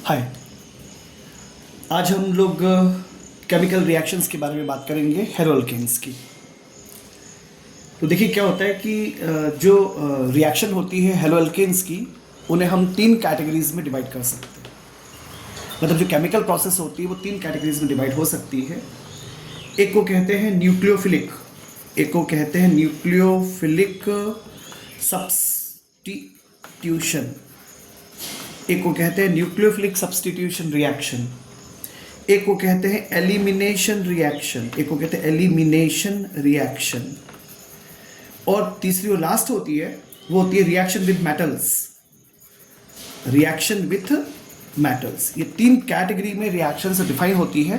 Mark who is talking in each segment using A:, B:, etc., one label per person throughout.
A: हाय। आज हम लोग केमिकल रिएक्शंस के बारे में बात करेंगे, हेरोल्केन्स की। तो देखिए क्या होता है कि जो रिएक्शन होती है हेलोल्केन्स की, उन्हें हम 3 कैटेगरीज में डिवाइड कर सकते हैं। मतलब जो केमिकल प्रोसेस होती है वो 3 कैटेगरीज में डिवाइड हो सकती है। एक को कहते हैं न्यूक्लियोफिलिक, एक को कहते हैं न्यूक्लियोफिलिक सब्स्टिट्यूशन, एक को कहते हैं न्यूक्लियोफिलिक सब्स्टिट्यूशन रिएक्शन, एक को कहते हैं एलिमिनेशन रिएक्शन, एक को कहते हैं एलिमिनेशन रिएक्शन, और तीसरी और लास्ट होती है वो होती है reaction with metals. Reaction with metals, ये 3 कैटेगरी में रिएक्शन से डिफाइन होती है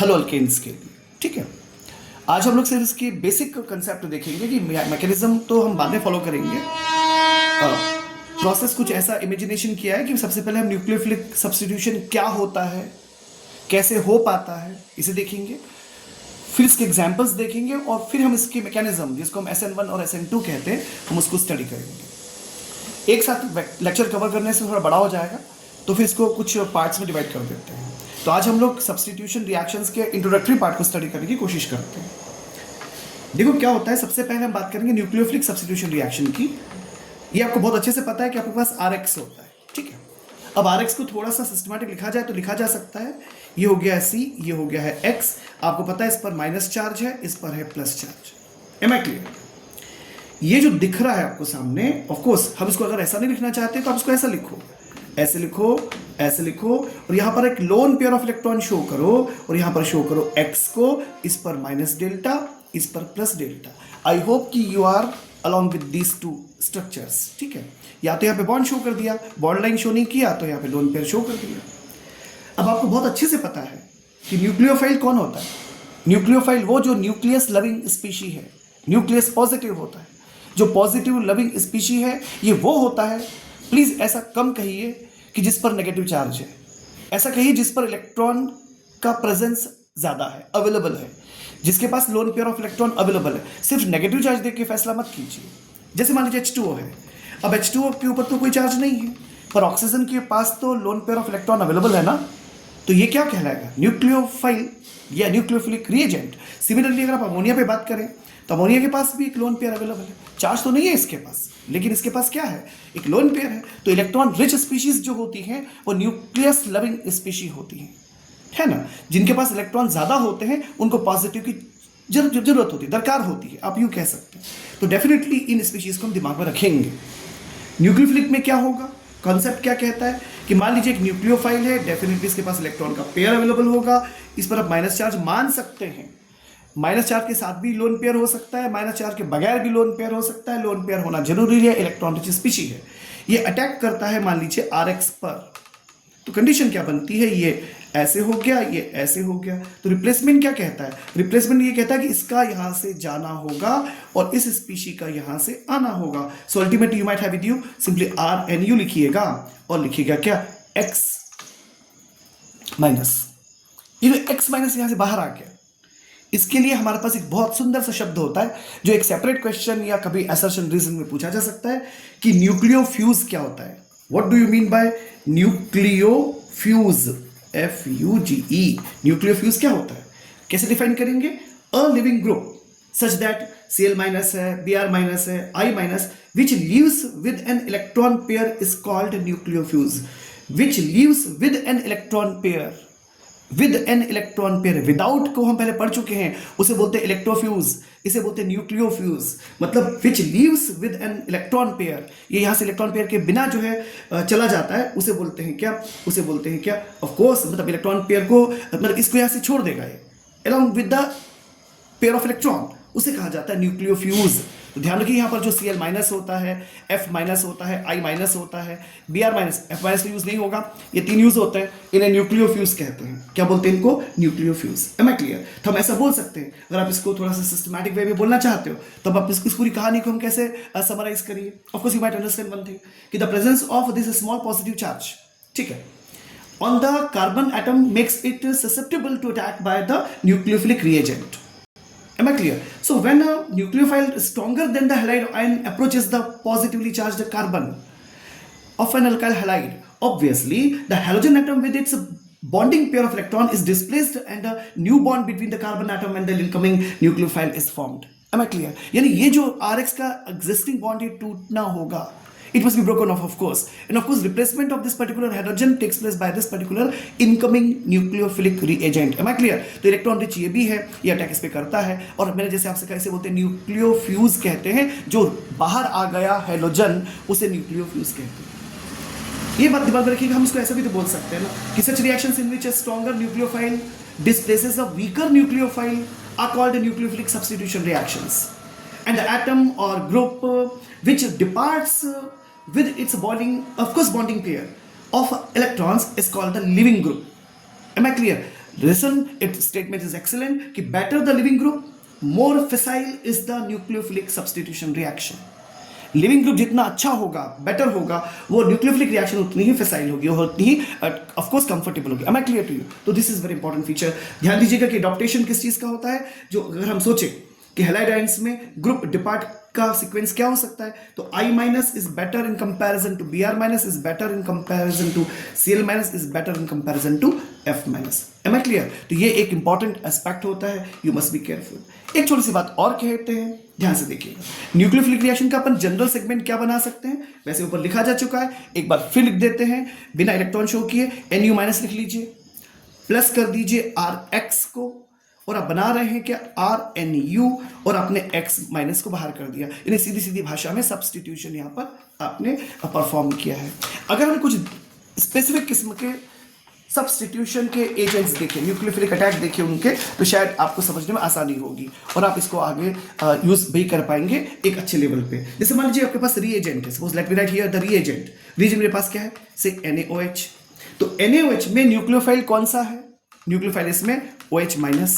A: हेलोल्केन्स के लिए। ठीक है, आज हम लोग सिर्फ इसकी बेसिक कंसेप्ट देखेंगे कि मैकेनिज्म तो हम बाद में फॉलो करेंगे। प्रोसेस कुछ ऐसा इमेजिनेशन किया है कि सबसे पहले हम न्यूक्लियोफिलिक सब्स्टिट्यूशन क्या होता है, कैसे हो पाता है, इसे देखेंगे। फिर इसके एग्जाम्पल्स देखेंगे और फिर हम इसकी मैकेनिज्म, जिसको हम SN1 और SN2 कहते हैं, हम उसको स्टडी करेंगे। एक साथ लेक्चर कवर करने से थोड़ा बड़ा हो जाएगा, तो फिर इसको कुछ पार्ट्स में डिवाइड कर देते हैं। तो आज हम लोग सब्स्टिट्यूशन रिएक्शंस के इंट्रोडक्टरी पार्ट को स्टडी करने की कोशिश करते हैं। देखो क्या होता है, सबसे पहले हम बात करेंगे न्यूक्लियोफिलिक सब्स्टिट्यूशन रिएक्शन की। ये आपको बहुत अच्छे से पता है कि आपके पास RX होता है। ठीक है, अब RX को थोड़ा सा सिस्टमैटिक लिखा जाए तो लिखा जा सकता है, ये हो गया है C, ये हो गया है X। आपको पता है इस पर माइनस चार्ज है, इस पर है plus charge. Am I clear? ये जो दिख रहा है आपको सामने, ऑफ कोर्स हम इसको अगर ऐसा नहीं लिखना चाहते तो आप इसको ऐसा लिखो, ऐसे लिखो, ऐसे लिखो, और यहां पर एक loan pair of electron show करो, और यहां पर शो करो X को, इस पर माइनस डेल्टा, इस पर प्लस डेल्टा। आई होप कि you are along with these 2 structures. ठीक है, या तो यहाँ पे बॉन्ड शो कर दिया, बॉन्ड लाइन शो नहीं किया तो यहाँ पे लोन पेयर शो कर दिया। अब आपको बहुत अच्छे से पता है कि न्यूक्लियोफाइल कौन होता है। न्यूक्लियोफाइल वो जो न्यूक्लियस लविंग स्पीशी है, न्यूक्लियस पॉजिटिव होता है। जो पॉजिटिव लविंग स्पीशी है ये वो होता है, प्लीज ऐसा कम कहिए कि जिस पर नेगेटिव चार्ज है, ऐसा कहिए जिस पर इलेक्ट्रॉन का प्रेजेंस ज्यादा है, अवेलेबल है, जिसके पास lone pair of electron available है। सिर्फ नेगेटिव चार्ज देख के फैसला मत कीजिए। जैसे मान लीजिए H2O है, अब H2O के ऊपर तो कोई चार्ज नहीं है, पर ऑक्सीजन के पास तो loan pair of electron available है ना, तो ये क्या कहलाएगा? न्यूक्लियोफाइल या न्यूक्लियोफिलिक रिएजेंट। सिमिलरली अगर आप अमोनिया पे बात करें तो अमोनिया के पास भी एक लोन पेयर अवेलेबल है, चार्ज तो नहीं है इसके पास, लेकिन इसके पास क्या है? एक लोन पेयर है। तो इलेक्ट्रॉन रिच स्पीशीज जो होती हैं वो न्यूक्लियस लविंग स्पीशी होती हैं, है ना। जिनके पास इलेक्ट्रॉन ज्यादा होते हैं उनको पॉजिटिव की जरूरत होती है, दरकार होती है, आप यूं कह सकते हैं। तो डेफिनेटली इन स्पीशीज को हम दिमाग में रखेंगे। न्यूक्लियोफिलिक में क्या होगा, कॉन्सेप्ट क्या कहता है कि मान लीजिए एक न्यूक्लियोफाइल है, डेफिनेटली इसके पास इलेक्ट्रॉन का पेयर अवेलेबल होगा। इस पर आप माइनस चार्ज मान सकते हैं, माइनस चार्ज के साथ भी लोन पेयर हो सकता है, माइनस चार्ज के बगैर भी लोन पेयर हो सकता है। लोन पेयर होना जरूरी है, इलेक्ट्रॉन रिच स्पीशी है। ये अटैक करता है मान लीजिए RX पर, तो कंडीशन क्या बनती है? ये ऐसे हो गया, ये ऐसे हो गया। तो रिप्लेसमेंट क्या कहता है? रिप्लेसमेंट ये कहता है कि इसका यहां से जाना होगा और इस स्पीशी का यहां से आना होगा। So ultimately you might have with you simply RNU लिखिएगा और लिखिएगा क्या? X minus. ये जो X माइनस यहां से बाहर आ गया, इसके लिए हमारे पास एक बहुत सुंदर सा शब्द होता है जो एक सेपरेट क्वेश्चन या कभी असर्शन रीजन में पूछा जा सकता है कि न्यूक्लियोफ्यूज क्या होता है। What do you mean by nucleofuge? FUGE। Nucleofuge क्या होता है, कैसे डिफाइन करेंगे? A leaving group such that Cl minus है, Br माइनस है, I minus, which leaves with an electron pair is called nucleofuge. Which leaves with an electron pair, with an electron pair, without को हम पहले पढ़ चुके हैं, उसे बोलते हैं इलेक्ट्रोफ्यूज, इसे बोलते हैं न्यूक्लियोफ्यूज। मतलब विच leaves with an electron pair, ये यहां से इलेक्ट्रॉन पेयर के बिना जो है चला जाता है, उसे बोलते हैं क्या? उसे बोलते हैं क्या? ऑफ कोर्स मतलब इलेक्ट्रॉन पेयर को, मतलब इसको यहां से छोड़ देगा ये, along with the pair of electron, उसे कहा जाता है न्यूक्लियोफ्यूज। तो ध्यान रखिए यहां पर जो Cl माइनस होता है, F माइनस होता है, I माइनस होता है, Br minus, F minus use नहीं होगा, ये 3 यूज होते हैं, इन्हें न्यूक्लियोफ्यूज कहते हैं। क्या बोलते हैं इनको? न्यूक्लियोफ्यूज। Am I clear? तो हम ऐसा बोल सकते हैं, अगर आप इसको थोड़ा सा सिस्टमैटिक वे में बोलना चाहते हो तो अब आप इस पूरी कहानी को हम कैसे समराइज करिए? Of course you might understand one thing कि the presence of this small positive charge, ठीक है, on the carbon atom makes it susceptible to attack by the nucleophilic reagent. Am I clear? So when a nucleophile stronger than the halide ion approaches the positively charged carbon of an alkyl halide Obviously the halogen atom with its bonding pair of electron is displaced and a new bond between the carbon atom and the incoming nucleophile is formed. Am I clear? यानी ये जो RX का existing bond है टूटना होगा. It must be broken off, of course. And of course, replacement of this particular hydrogen takes place by this particular incoming nucleophilic reagent. Am I clear? तो electron rich ये भी है, ये attack इस पे करता है, और मैंने जैसे आपसे कहा इसे बोलते हैं न्यूक्लियोफ्यूज कहते हैं, जो बाहर आ गया हैलोजन उसे न्यूक्लियोफ्यूज कहते हैं. ये बात दिमाग में रखिएगा. हम इसको ऐसा भी तो बोल सकते हैं ना कि such reactions in which a stronger nucleophile displaces a weaker nucleophile are called nucleophilic substitution reactions. And the atom or group which departs with its bonding, of course, bonding pair of electrons is called the leaving group. Am I clear? Listen, its statement is excellent. कि better the leaving group, more facile is the nucleophilic substitution reaction. Leaving group जितना अच्छा होगा, better होगा, वो nucleophilic reaction उतनी ही फैसाइल होगी, और उतनी ही ऑफ कोर्स कंफर्टेबल होगी. Am I clear to you? तो this is very important feature. ध्यान दीजिएगा कि अडॉप्टेशन किस चीज का होता है. जो अगर हम सोचें कि हैलाइड आयंस में ग्रुप डिपार्ट का सीक्वेंस क्या हो सकता है, तो I minus is better in comparison to Br minus is better in comparison to Cl minus is better in comparison to F minus. Am I clear? तो ये एक इंपॉर्टेंट एस्पेक्ट होता है. You must be careful. एक छोटी सी बात और कहते हैं, ध्यान से देखिएगा. न्यूक्लियोफिलिक रिएक्शन का अपन जनरल सेगमेंट क्या बना सकते हैं, वैसे ऊपर लिखा जा चुका है, एक बार फिर लिख देते हैं बिना इलेक्ट्रॉन शो किए. Nu माइनस लिख लीजिए, प्लस कर दीजिए Rx को, और आप बना रहे हैं क्या RNU, और आपने X माइनस को बाहर कर दिया. यानी सीधी सीधी भाषा में सब्सटीट्यूशन यहां पर आपने परफॉर्म किया है. अगर हम कुछ स्पेसिफिक किस्म के सब्सटीट्यूशन के एजेंट्स देखें, न्यूक्लियोफिलिक अटैक देखें उनके, तो शायद आपको समझने में आसानी होगी और आप इसको आगे यूज भी कर पाएंगे एक अच्छे लेवल पे. जैसे मान लीजिए आपके पास रीएजेंट है. Suppose let me right here the reagent. Reagent मेरे पास क्या है, से NaOH. तो NaOH में न्यूक्लियोफाइल कौन सा है, न्यूक्लियोफाइल इसमें OH minus.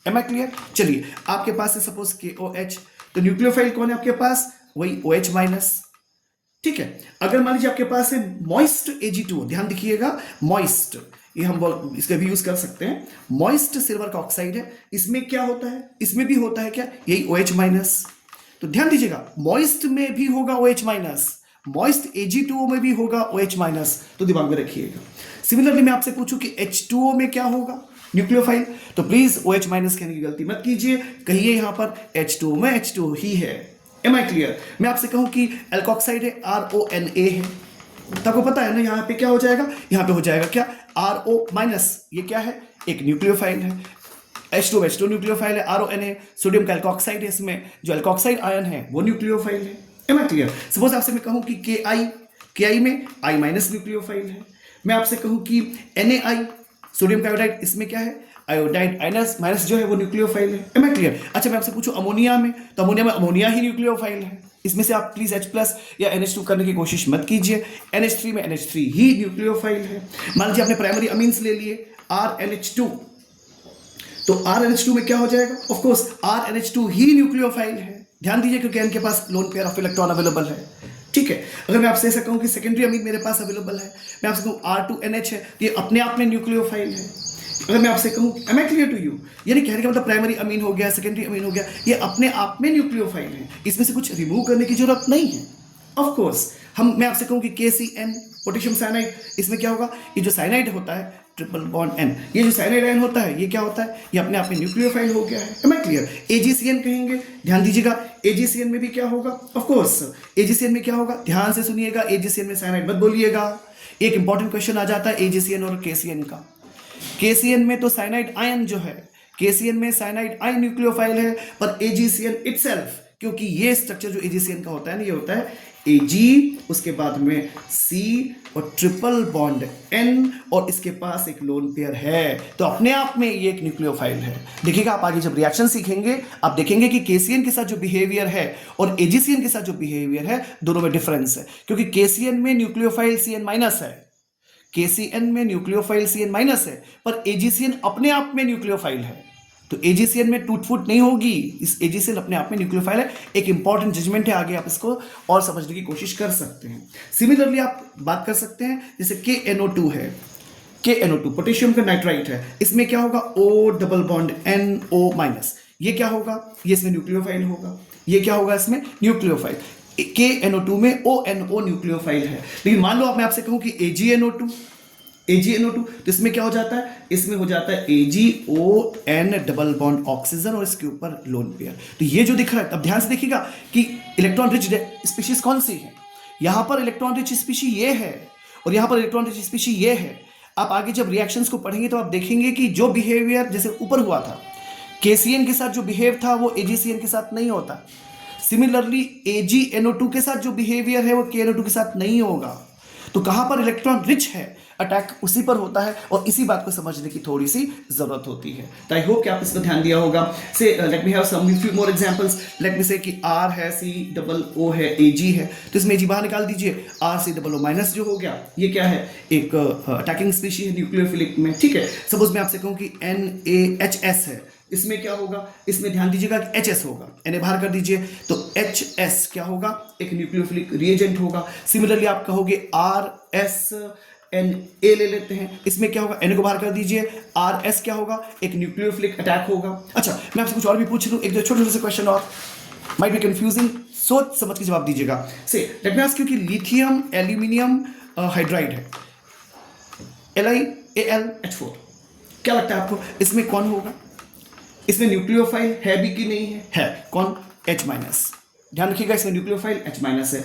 A: Am I clear? चलिए, आपके पास है सपोज KOH, तो न्यूक्लियोफाइल कौन है आपके पास, वही OH माइनस. ठीक है. अगर मान लीजिए आपके पास है मॉइस्ट Ag2O, ध्यान दिखिएगा, मॉइस्ट, ये हम इसका भी यूज कर सकते हैं. मॉइस्ट सिल्वर का ऑक्साइड है, इसमें क्या होता है, इसमें भी होता है क्या, यही OH माइनस. तो ध्यान दीजिएगा, मॉइस्ट में भी होगा OH माइनस, मॉइस्ट Ag2O में भी होगा OH माइनस. तो दिमाग में रखिएगा. सिमिलरली मैं आपसे पूछूं कि H2O में क्या होगा, न्यूक्लियोफाइल, तो प्लीज OH माइनस कहने की गलती मत कीजिए, कहिए यहां पर H2O में H2O ही है. Am I clear? मैं आपसे कहूं कि एल्कोक्साइड है, RONA है, तो आपको पता है ना यहां पे क्या हो जाएगा, यहां पे हो जाएगा क्या, RO माइनस. ये क्या है, एक न्यूक्लियोफाइल है. H2 न्यूक्लियोफाइल है, RONA सोडियम का एल्कोक्साइड है, इसमें जो एल्कोक्साइड आयन है वो न्यूक्लियोफाइल है. Am I clear? सपोज आपसे मैं कहूं कि KI में I माइनस न्यूक्लियोफाइल है. मैं आपसे कहूं कि NaI सोडियम का आयोडाइड, इसमें क्या है, आयोडाइड आयनस माइनस जो है वो न्यूक्लियोफाइल है. Am I clear? अच्छा, मैं आपसे पूछूं अमोनिया में, तो अमोनिया में अमोनिया ही न्यूक्लियोफाइल है. इसमें से आप प्लीज H+ या NH2 करने की कोशिश मत कीजिए. NH3 में NH3 ही न्यूक्लियोफाइल है. मान लीजिए आपने प्राइमरी अमीन्स ले लिए, RNH2, तो RNH2 में क्या हो जाएगा, of course RNH2 he nucleophile है. ध्यान दीजिए क्योंकि इनके पास lone pair of electron available है. ठीक है. अगर मैं आपसे ऐसा कहूं कि सेकेंडरी अमीन मेरे पास अवेलेबल है, मैं आपसे कहूं R2NH है, तो ये अपने आप में न्यूक्लियोफाइल है. अगर मैं आपसे कहूं, am I clear to you? यानी कहने का मतलब प्राइमरी अमीन हो गया, सेकेंडरी अमीन हो गया, ये अपने आप में न्यूक्लियोफाइल है, इसमें से कुछ रिमूव करने की जरूरत नहीं है. ऑफ कोर्स मैं आपसे कहूं कि KCN पोटेशियम साइनाइड, इसमें क्या होगा, ये जो साइनाइड होता है ट्रिपल बॉन्ड N, ये जो साइनाइड आयन होता है ये क्या होता है, ये अपने आप में न्यूक्लियोफाइल हो गया है. Am I clear? AgCN कहेंगे, ध्यान दीजिएगा, AgCN में भी क्या होगा, ऑफ कोर्स AgCN में क्या होगा, ध्यान से सुनिएगा, AgCN में साइनाइड मत बोलिएगा. एक इंपॉर्टेंट क्वेश्चन आ जाता है AgCN और KCN का. KCN में तो साइनाइड आयन जो है, KCN में साइनाइड आयन न्यूक्लियोफाइल है, पर AgCN इटसेल्फ, क्योंकि ये स्ट्रक्चर जो AgCN का होता है ना, ये होता है Ag, उसके बाद में C और ट्रिपल बॉन्ड N, और इसके पास एक लोन पेयर है, तो अपने आप में ये एक न्यूक्लियोफाइल है. देखिएगा आप आगे जब रिएक्शन सीखेंगे आप देखेंगे कि KCN के साथ जो बिहेवियर है और AgCN के साथ जो बिहेवियर है, दोनों में डिफरेंस है. क्योंकि KCN में न्यूक्लियोफाइल CN माइनस है, KCN में न्यूक्लियोफाइल CN माइनस है, पर AgCN अपने आप में न्यूक्लियोफाइल है. तो AgCN में टूट फूट नहीं होगी, इस AgCN अपने आप में न्यूक्लियोफाइल है. एक इंपॉर्टेंट जजमेंट है, आगे आप इसको और समझने की कोशिश कर सकते हैं. सिमिलरली आप बात कर सकते हैं जैसे KNO2 है, KNO2 पोटेशियम का नाइट्राइट है, इसमें क्या होगा, O double bond NO minus. ये क्या होगा, ये इसमें न्यूक्लियोफाइल होगा. ये क्या होगा, इसमें न्यूक्लियोफाइल. KNO2 में ONO न्यूक्लियोफाइल है। लेकिन मान लो मैं आपसे कहूं कि AgNO2 तो इसमें क्या हो जाता है, इसमें हो जाता है AgON डबल बॉन्ड ऑक्सीजन और इसके ऊपर लोन पेयर। तो ये जो दिख रहा है, अब ध्यान से देखिएगा कि इलेक्ट्रॉन रिच स्पीशीज कौन सी है। यहां पर इलेक्ट्रॉन रिच स्पीशी ये है और यहां पर इलेक्ट्रॉन रिच स्पीशी ये है। आप आगे जब रिएक्शंस को पढ़ेंगे तो आप देखेंगे कि जो बिहेवियर जैसे ऊपर हुआ था, KCN के साथ जो बिहेव था वो AgCN के साथ नहीं होता। सिमिलरली AgNO2 के साथ जो बिहेवियर है वो KNO2 के साथ नहीं होगा। तो कहां पर इलेक्ट्रॉन रिच है, अटैक उसी पर होता है और इसी बात को समझने की थोड़ी सी जरूरत होती है। तो आई होप कि आप इस पर ध्यान दिया होगा। Say let me have some few more examples. Let me say कि R है, COO है, Ag है, तो इसमें Ag बाहर निकाल दीजिए। RCOO माइनस जो हो गया, ये क्या है, एक अटैकिंग स्पीशी है न्यूक्लियोफिलिक में, ठीक है। सपोज मैं आपसे कहूं कि NaHS है, इसमें क्या होगा, इसमें ध्यान दीजिएगा कि HS होगा, Na बाहर कर दीजिए, तो HS क्या होगा, एक न्यूक्लियोफिलिक रिएजेंट होगा। सिमिलरली आप कहोगे RSNA ले लेते हैं, इसमें क्या होगा, Na को बाहर कर दीजिए, RS क्या होगा, एक न्यूक्लियोफिलिक अटैक होगा। अच्छा, मैं आपसे कुछ और भी पूछ लूं, एक दो छोटे छोटे से क्वेश्चन और, माइट बी कंफ्यूजिंग, सोच समझ के जवाब दीजिएगा। से लेट मी आस्क यू कि लिथियम एल्यूमिनियम हाइड्राइड है, LiAlH4, क्या लगता है आपको इसमें कौन होगा, इसमें न्यूक्लियोफाइल है भी कि नहीं है कौन, H-। ध्यान रखिएगा इसमें न्यूक्लियोफाइल H- है।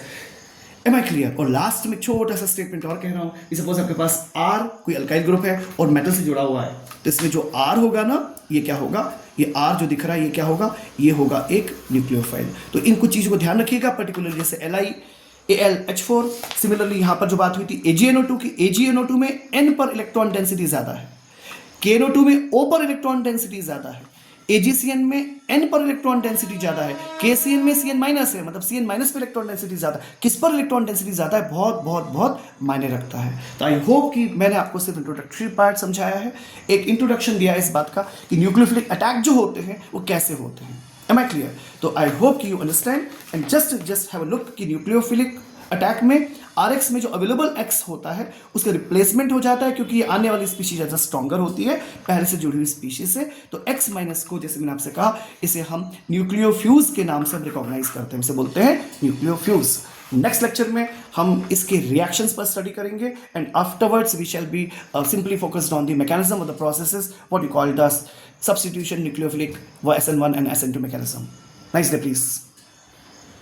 A: Am I clear. और लास्ट में छोटा सा स्टेटमेंट और कह रहा हूं, सपोज आपके पास R कोई अल्काइल ग्रुप है और मेटल से जुड़ा हुआ है, तो इसमें जो R होगा ना, ये क्या होगा, ये R जो दिख रहा है ये क्या होगा, ये होगा एक न्यूक्लियोफाइल। तो इन कुछ चीजों को ध्यान रखिएगा, पर्टिकुलरली जैसे LiAlH4। सिमिलरली यहां पर जो बात हुई थी AgNO2 की, AgNO2 में N पर इलेक्ट्रॉन डेंसिटी ज्यादा है, KNO2 में O पर इलेक्ट्रॉन डेंसिटी ज्यादा है, AgCN में N पर इलेक्ट्रॉन डेंसिटी ज्यादा है, KCN में Cn माइनस है, मतलब Cn माइनस पर इलेक्ट्रॉन डेंसिटी ज्यादा है। किस पर इलेक्ट्रॉन डेंसिटी ज्यादा है, बहुत बहुत बहुत मायने रखता है। तो आई होप कि मैंने आपको सिर्फ इंट्रोडक्टरी पार्ट समझाया है, एक इंट्रोडक्शन दिया है इस बात का कि न्यूक्लियोफिलिक अटैक जो होते हैं वो कैसे होते हैं। Am I clear? तो आई होप कि you understand and just have a look कि न्यूक्लियोफिलिक अटैक में RX में जो अवेलेबल X होता है उसका रिप्लेसमेंट हो जाता है, क्योंकि ये आने वाली स्पीशीज ज़्यादा स्ट्रॉन्गर होती है पहले से जुड़ी हुई स्पीशीज से। तो X माइनस को, जैसे मैंने आपसे कहा, इसे हम न्यूक्लियोफ्यूज के नाम से रिकॉग्नाइज करते हैं, इसे बोलते हैं न्यूक्लियोफ्यूज। नेक्स्ट लेक्चर में हम इसके रिएक्शंस पर स्टडी करेंगे and afterwards we shall be simply focused on the mechanism of the processes what you called the substitution nucleophilic SN1 and SN2 mechanism. Nice day, please.